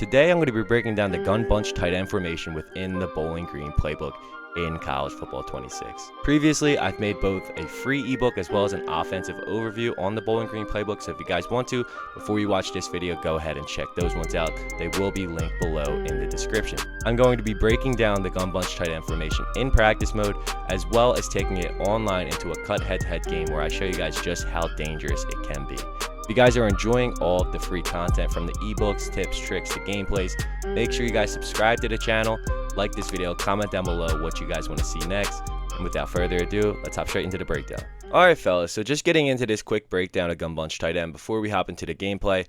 Today I'm going to be breaking down the gun bunch tight end formation within the Bowling Green Playbook in College Football 26. Previously, I've made both a free ebook as well as an offensive overview on the Bowling Green Playbook, so if you guys want to, before you watch this video, go ahead and check those ones out. They will be linked below in the description. I'm going to be breaking down the gun bunch tight end formation in practice mode, as well as taking it online into a cut head-to-head game where I show you guys just how dangerous it can be. If you guys are enjoying all of the free content from the ebooks, tips, tricks, to gameplays, make sure you guys subscribe to the channel, like this video, comment down below what you guys want to see next. And without further ado, let's hop straight into the breakdown. Alright fellas, so just getting into this quick breakdown of gun bunch tight end before we hop into the gameplay.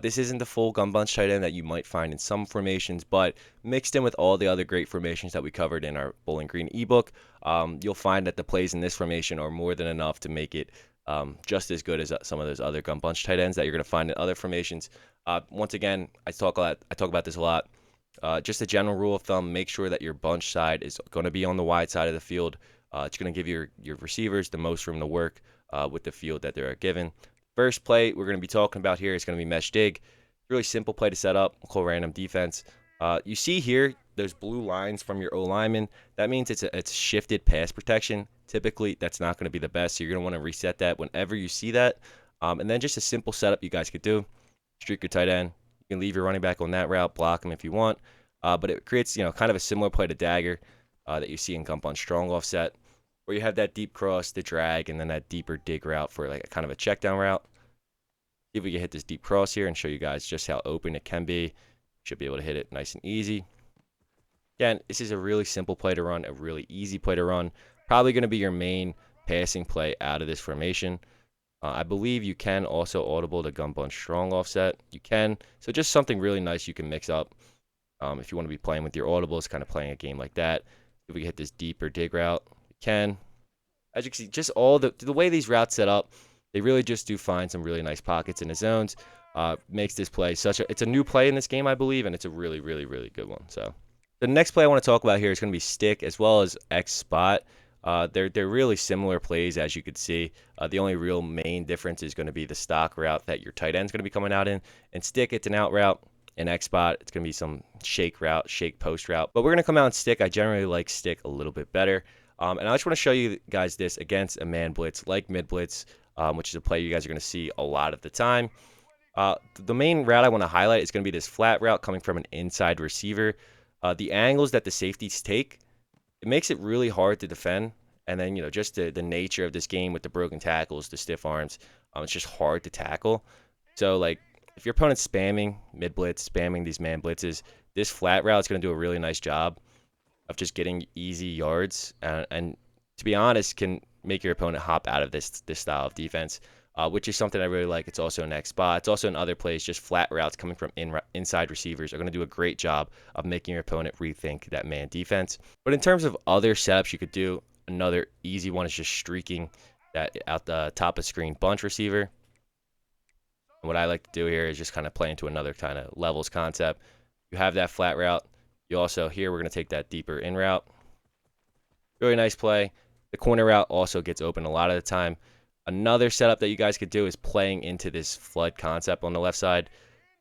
This isn't the full gun bunch tight end that you might find in some formations, but mixed in with all the other great formations that we covered in our Bowling Green ebook, you'll find that the plays in this formation are more than enough to make it just as good as some of those other gun bunch tight ends that you're going to find in other formations. Once again, I talk about this a lot. Just a general rule of thumb: make sure that your bunch side is going to be on the wide side of the field. It's going to give your receivers the most room to work with the field that they're given. First play we're going to be talking about here is going to be mesh dig. Really simple play to set up. We'll call random defense. You see here those blue lines from your O-lineman. That means it's shifted pass protection. Typically, that's not going to be the best, so you're going to want to reset that whenever you see that. And then just a simple setup you guys could do: streak your tight end. You can leave your running back on that route, block him if you want. But it creates, kind of a similar play to dagger that you see in gun bunch strong offset, where you have that deep cross, the drag, and then that deeper dig route for like a kind of a check down route. See if we can hit this deep cross here and show you guys just how open it can be. Should be able to hit it nice and easy. Again, this is a really simple play to run, a really easy play to run. Probably going to be your main passing play out of this formation. I believe you can also audible the gun bunch strong offset. You can. So just something really nice you can mix up if you want to be playing with your audibles, kind of playing a game like that. If we can hit this deeper dig route, you can. As you can see, just all the way these routes set up, they really just do find some really nice pockets in the zones. Makes this play it's a new play in this game, I believe, and it's a really, really, really good one. So the next play I want to talk about here is going to be stick as well as X spot. They're really similar plays, as you could see. The only real main difference is going to be the stock route that your tight end's going to be coming out in. And stick, it's an out route. In X spot, it's going to be some shake route, shake post route. But we're going to come out and stick. I generally like stick a little bit better. And I just want to show you guys this against a man blitz like mid blitz, which is a play you guys are going to see a lot of the time. The main route I want to highlight is going to be this flat route coming from an inside receiver. The angles that the safeties take, it makes it really hard to defend. And then, just the nature of this game with the broken tackles, the stiff arms, it's just hard to tackle. So, like, if your opponent's spamming mid blitz, spamming these man blitzes, this flat route is going to do a really nice job of just getting easy yards. And to be honest, can make your opponent hop out of this style of defense, which is something I really like. It's also an X spot. It's also in other plays, just flat routes coming from inside receivers are going to do a great job of making your opponent rethink that man defense. But in terms of other setups you could do, another easy one is just streaking that out the top of screen bunch receiver. And what I like to do here is just kind of play into another kind of levels concept. You have that flat route. You also, here, we're going to take that deeper in route. Really nice play. The corner route also gets open a lot of the time. Another setup that you guys could do is playing into this flood concept on the left side.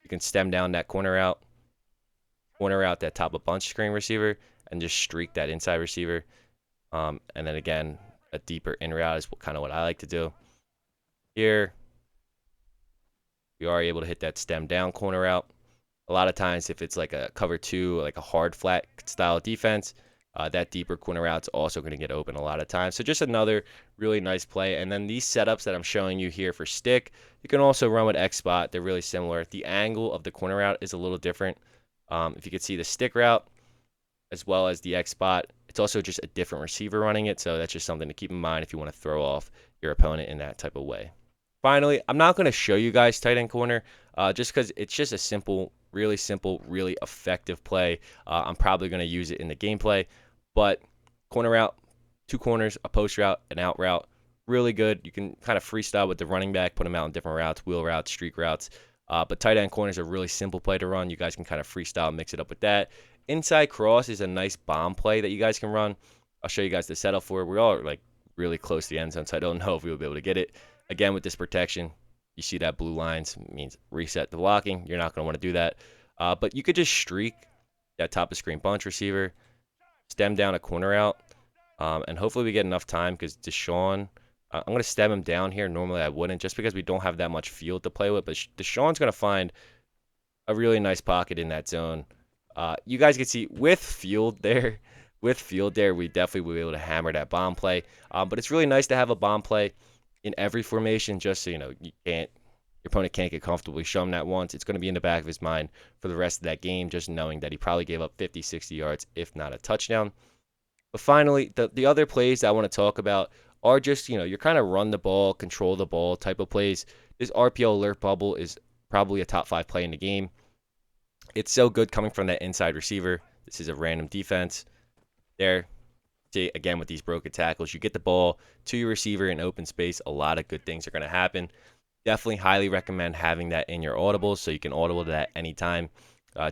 You can stem down that corner route that top of bunch screen receiver, and just streak that inside receiver. And then again, a deeper in route is kind of what I like to do. Here, we are able to hit that stem down corner route. A lot of times, if it's like a cover two, like a hard flat style defense, that deeper corner route's also going to get open a lot of times. So just another really nice play. And then these setups that I'm showing you here for stick, you can also run with X spot. They're really similar. The angle of the corner route is a little different. If you could see the stick route as well as the X spot, it's also just a different receiver running it. So that's just something to keep in mind if you want to throw off your opponent in that type of way. Finally, I'm not going to show you guys tight end corner just because it's just a simple, really effective play. I'm probably going to use it in the gameplay. But corner route, two corners, a post route, an out route, really good. You can kind of freestyle with the running back, put them out in different routes, wheel routes, streak routes. But tight end corners are a really simple play to run. You guys can kind of freestyle, mix it up with that. Inside cross is a nice bomb play that you guys can run. I'll show you guys the setup for it. We're all like really close to the end zone, so I don't know if we will be able to get it. Again, with this protection, you see that blue lines means reset the blocking. You're not going to want to do that. But you could just streak that top of screen bunch receiver, stem down a corner out, and hopefully we get enough time because Deshaun, I'm going to stem him down here. Normally I wouldn't just because we don't have that much field to play with, but Deshaun's going to find a really nice pocket in that zone. You guys can see with field there, we definitely will be able to hammer that bomb play. But it's really nice to have a bomb play in every formation just so, your opponent can't get comfortably show him that once. It's going to be in the back of his mind for the rest of that game, just knowing that he probably gave up 50, 60 yards, if not a touchdown. But finally, the other plays that I want to talk about are just, you're kind of run the ball, control the ball type of plays. This RPO alert bubble is probably a top 5 play in the game. It's so good coming from that inside receiver. This is a random defense. There, see, again, with these broken tackles, you get the ball to your receiver in open space. A lot of good things are going to happen. Definitely highly recommend having that in your audibles so you can audible to that anytime.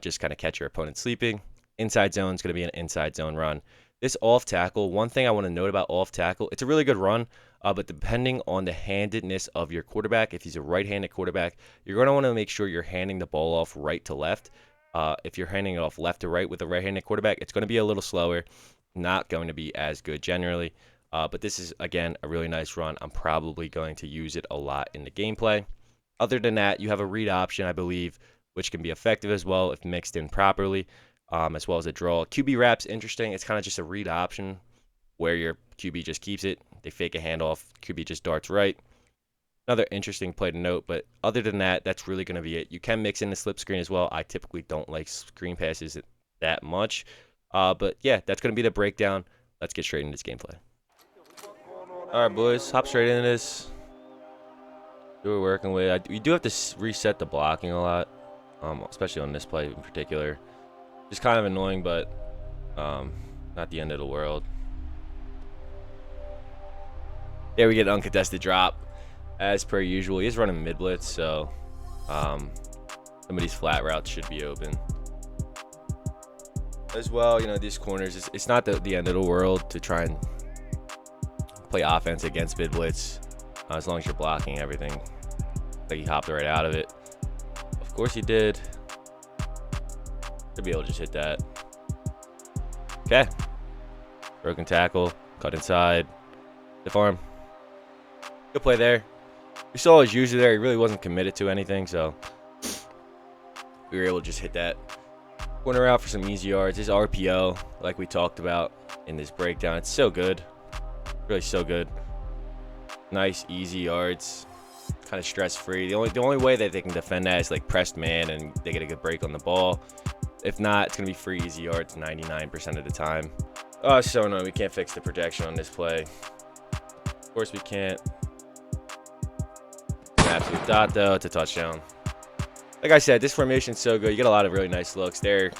Just kind of catch your opponent sleeping. Inside zone is going to be an inside zone run. This off tackle, one thing I want to note about off tackle, it's a really good run, but depending on the handedness of your quarterback, if he's a right-handed quarterback, you're going to want to make sure you're handing the ball off right to left. If you're handing it off left to right with a right-handed quarterback, it's going to be a little slower, not going to be as good generally. But this is, again, a really nice run. I'm probably going to use it a lot in the gameplay. Other than that, you have a read option, I believe, which can be effective as well if mixed in properly, as well as a draw. QB wrap's interesting. It's kind of just a read option where your QB just keeps it. They fake a handoff. QB just darts right. Another interesting play to note, but other than that, that's really going to be it. You can mix in the slip screen as well. I typically don't like screen passes that much. But yeah, that's going to be the breakdown. Let's get straight into this gameplay. All right, boys, hop straight into this. Who we're working with. We do have to reset the blocking a lot, especially on this play in particular. Just kind of annoying, but not the end of the world. There we get an uncontested drop. As per usual, he's running mid blitz, so some of these flat routes should be open. As well, these corners, it's not the end of the world to try and play offense against mid blitz, as long as you're blocking everything. Like he hopped right out of it. Of course he did. Should be able to just hit that. Okay. Broken tackle, cut inside, stiff arm. Good play there. We saw his user there. He really wasn't committed to anything, so we were able to just hit that corner out for some easy yards. His RPO, like we talked about in this breakdown, it's so good. Really so good. Nice, easy yards. Kind of stress-free. The only way that they can defend that is like pressed man and they get a good break on the ball. If not, it's going to be free easy yards 99% of the time. Oh, so annoying. We can't fix the protection on this play. Of course we can't. Absolute dot though. It's a touchdown. Like I said, this formation's so good. You get a lot of really nice looks there.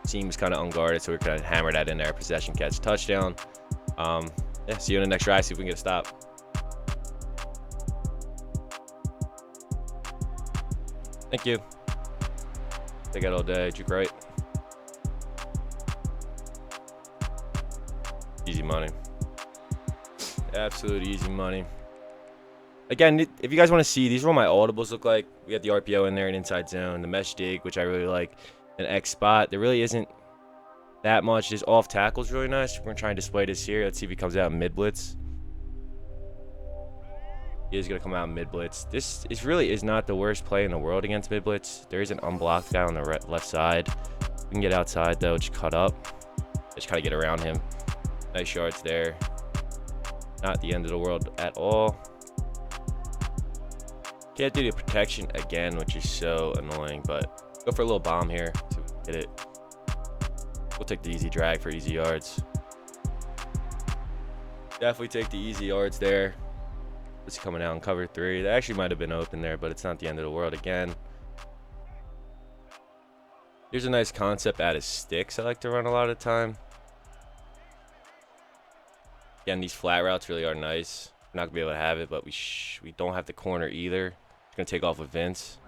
Team's kind of unguarded, so we're going to hammer that in there. Possession, catch, touchdown. Yeah, see you in the next drive. See if we can get a stop. Thank you. Take it all day. Juke right. Easy money. Absolute easy money. Again, if you guys want to see, these are what my audibles look like. We got the RPO in there, an inside zone, the mesh dig, which I really like, an X spot. There really isn't that much. This off tackle is really nice. We're going to try and display this here. Let's see if he comes out mid blitz. He is going to come out mid blitz. This really is not the worst play in the world against mid blitz. There is an unblocked guy on the left side. We can get outside though, just cut up. Just kind of get around him. Nice yards there. Not the end of the world at all. Can't do the protection again, which is so annoying, but go for a little bomb here to hit it. We'll take the easy drag for easy yards. Definitely take the easy yards there. This is coming out in cover 3. That actually might have been open there, but it's not the end of the world again. Here's a nice concept out of sticks I like to run a lot of the time. Again, these flat routes really are nice. We're not going to be able to have it, but we don't have the corner either. Going to take off with Vince.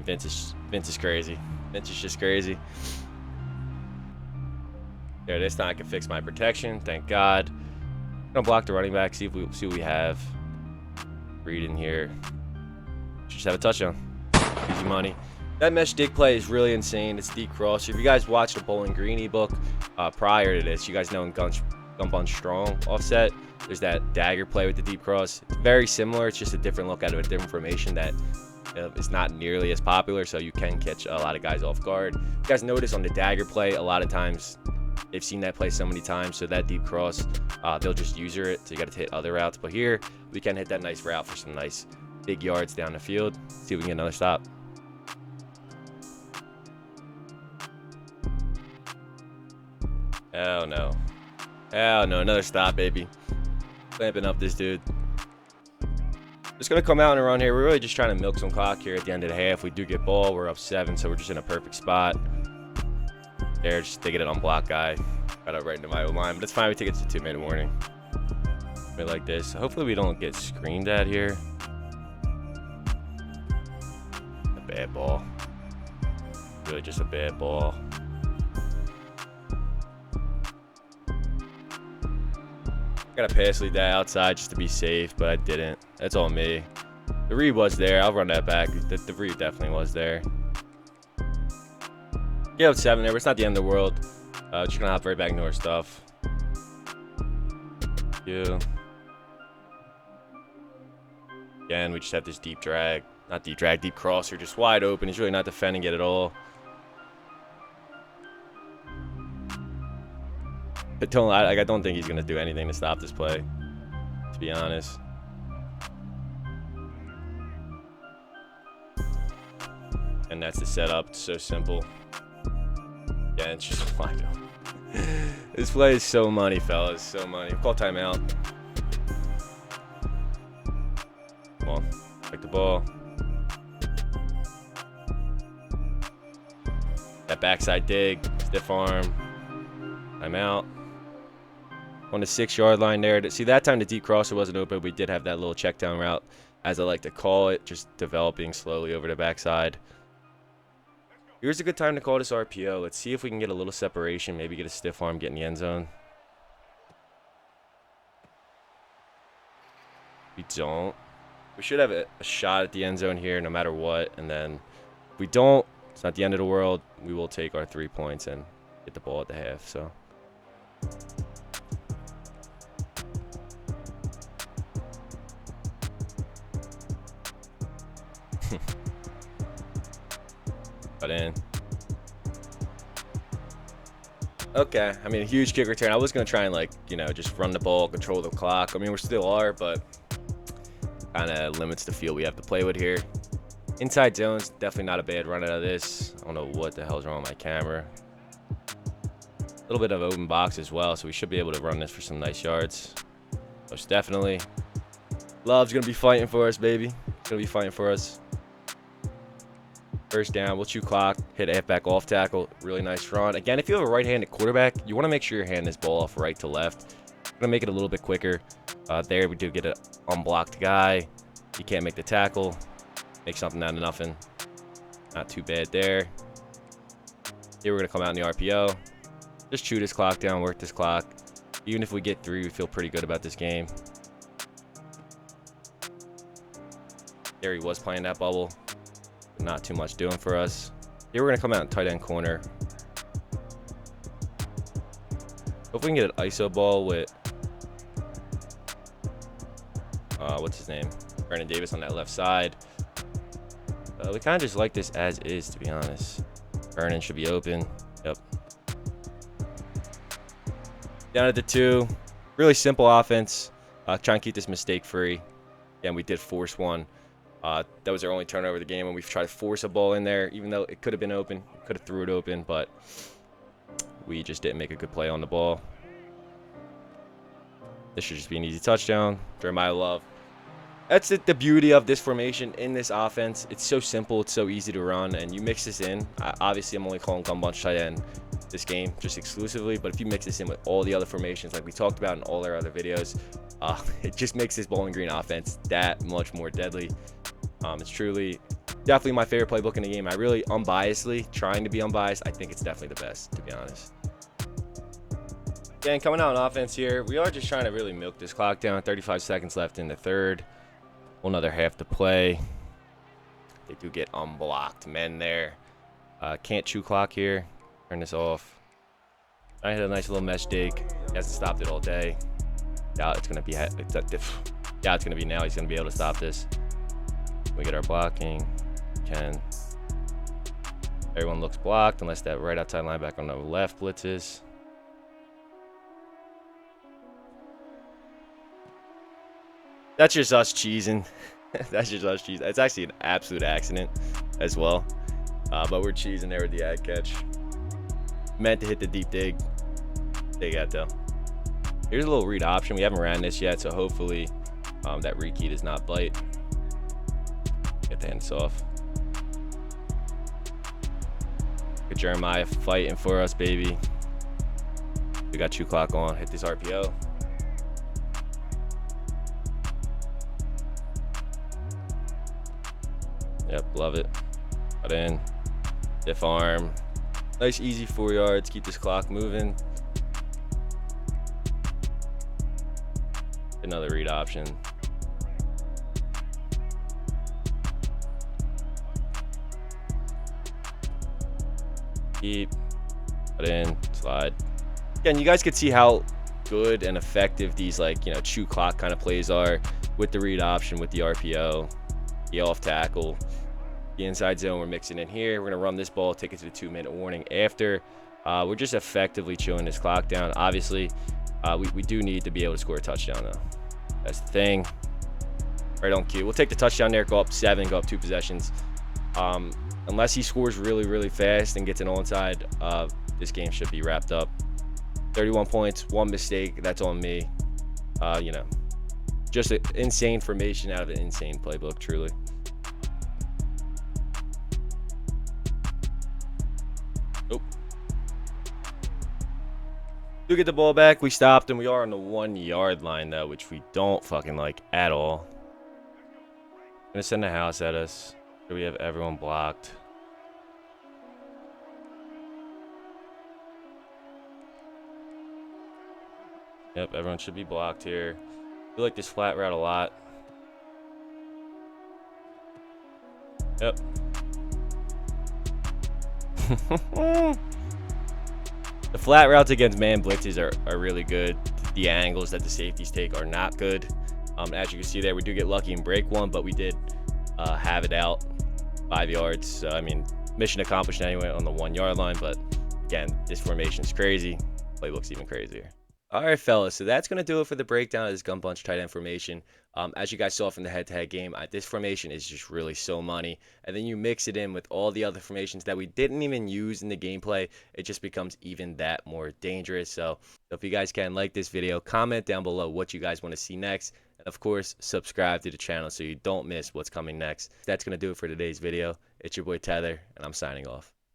Vince is crazy. Vince is just crazy. There, this time I can fix my protection. Thank God. I'm gonna block the running back. See what we have. Read in here. Should just have a touchdown. Easy money. That mesh dig play is really insane. It's deep cross. If you guys watched the Bowling Green ebook prior to this, you guys know in gun bunch strong offset, there's that dagger play with the deep cross. It's very similar. It's just a different look at it, a different formation that is not nearly as popular, so you can catch a lot of guys off guard. You guys notice on the dagger play, a lot of times they've seen that play so many times, so that deep cross, they'll just user it, so you got to hit other routes. But here, we can hit that nice route for some nice big yards down the field. See if we can get another stop. Oh no. Oh no, another stop, baby. Clamping up this dude. Just gonna come out and run here. We're really just trying to milk some clock here at the end of the half. We do get ball. We're up 7, so we're just in a perfect spot. There, just taking it on block guy. Got it right into my own line, but it's fine. We take it to 2-minute warning. Right like this. Hopefully we don't get screamed at here. A bad ball. Really just a bad ball. Gotta pass lead that outside just to be safe, but I didn't. That's all me. The read was there. I'll run that back. The read definitely was there. Get up 7 there, but it's not the end of the world. Just gonna hop right back into our stuff. Yeah. Again, we just have this deep drag. Not deep drag, deep crosser. Just wide open. He's really not defending it at all. I don't think he's going to do anything to stop this play, to be honest. And that's the setup. It's so simple. Yeah, it's just wide open. This play is so money, fellas. So money. Call timeout. Come on. Take the ball. That backside dig. Stiff arm. Timeout. On the 6-yard line there. See, that time the deep crosser wasn't open. We did have that little check down route, as I like to call it, just developing slowly over the backside. Here's a good time to call this RPO. Let's see if we can get a little separation, maybe get a stiff arm, get in the end zone. We don't. We should have a shot at the end zone here no matter what, and then if we don't, it's not the end of the world. We will take our 3 points and get the ball at the half. So got in. Okay, I mean, a huge kick return. I was gonna try and, like, you know, just run the ball, control the clock. I mean, we still are, but kind of limits the field we have to play with here. Inside zones, definitely not a bad run out of this. I don't know what the hell's wrong with my camera. A little bit of open box as well, so we should be able to run this for some nice yards. Most definitely. Love's gonna be fighting for us, baby. He's gonna be fighting for us. First down, we'll chew clock, hit a halfback off tackle. Really nice run. Again, if you have a right-handed quarterback, you want to make sure you're handing this ball off right to left. Gonna make it a little bit quicker. There we do get an unblocked guy. He can't make the tackle. Make something out of nothing. Not too bad there. Here we're gonna come out in the RPO. Just chew this clock down, work this clock. Even if we get through, we feel pretty good about this game. There he was playing that bubble. Not too much doing for us. Here we're gonna come out in tight end corner. Hope we can get an ISO ball with what's his name? Vernon Davis on that left side. We kind of just like this as is, to be honest. Vernon should be open. Yep. Down at the 2. Really simple offense. Try and keep this mistake free. Again, we did force one. That was our only turnover of the game, and we've tried to force a ball in there, even though it could have been open. Could have threw it open, but we just didn't make a good play on the ball. This should just be an easy touchdown. Jeremiah Love. That's the beauty of this formation in this offense. It's so simple. It's so easy to run, and you mix this in. Obviously, I'm only calling gun bunch tight end this game just exclusively, but if you mix this in with all the other formations like we talked about in all our other videos, it just makes this Bowling Green offense that much more deadly. It's truly definitely my favorite playbook in the game. I really unbiasedly, trying to be unbiased, I think it's definitely the best, to be honest. Again, coming out on offense here, we are just trying to really milk this clock down. 35 seconds left in the third. Another half to play. They do get unblocked. Men there. Can't chew clock here. Turn this off. I hit a nice little mesh dig. He hasn't stopped it all day. Doubt it's gonna be. Yeah, it's gonna be now. He's gonna be able to stop this. We get our blocking. Can. Everyone looks blocked unless that right outside linebacker on the left blitzes. That's just us cheesing. That's just us cheesing. It's actually an absolute accident as well. But we're cheesing there with the ad catch. Meant to hit the deep dig. They got though. Here's a little read option. We haven't ran this yet, so hopefully that rekey does not bite. Get the hands off. Good Jeremiah fighting for us, baby. We got chew clock on. Hit this RPO. Yep, love it. Cut in. Stiff arm. Nice, easy 4 yards. Keep this clock moving. Another read option. Keep. Cut in. Slide. Again, you guys can see how good and effective these, like, you know, chew clock kind of plays are with the read option, with the RPO, the off tackle, the inside zone. We're mixing in here. We're going to run this ball, take it to the 2-minute warning after. We're just effectively chewing this clock down. Obviously, we do need to be able to score a touchdown, though. That's the thing. Right on cue. We'll take the touchdown there, go up 7, go up 2 possessions. Unless he scores really, really fast and gets an onside, this game should be wrapped up. 31 points, 1 mistake. That's on me. You know, just an insane formation out of an insane playbook, truly. Nope. Do get the ball back. We stopped, and we are on the 1-yard line, though, which we don't fucking like at all. Gonna send the house at us. Here we have everyone blocked. Yep, everyone should be blocked here. I feel like this flat route a lot. Yep. The flat routes against man blitzes are really good. The angles that the safeties take are not good. As you can see there, we do get lucky and break one, but we did have it out 5 yards. So, I mean, mission accomplished anyway on the 1-yard line. But again, this formation is crazy. Playbook's even crazier. All right, fellas, so that's going to do it for the breakdown of this gun bunch tight end formation. As you guys saw from the head-to-head game, this formation is just really so money. And then you mix it in with all the other formations that we didn't even use in the gameplay, it just becomes even that more dangerous. So if you guys can, like this video, comment down below what you guys want to see next. And of course, subscribe to the channel so you don't miss what's coming next. That's going to do it for today's video. It's your boy Tether, and I'm signing off.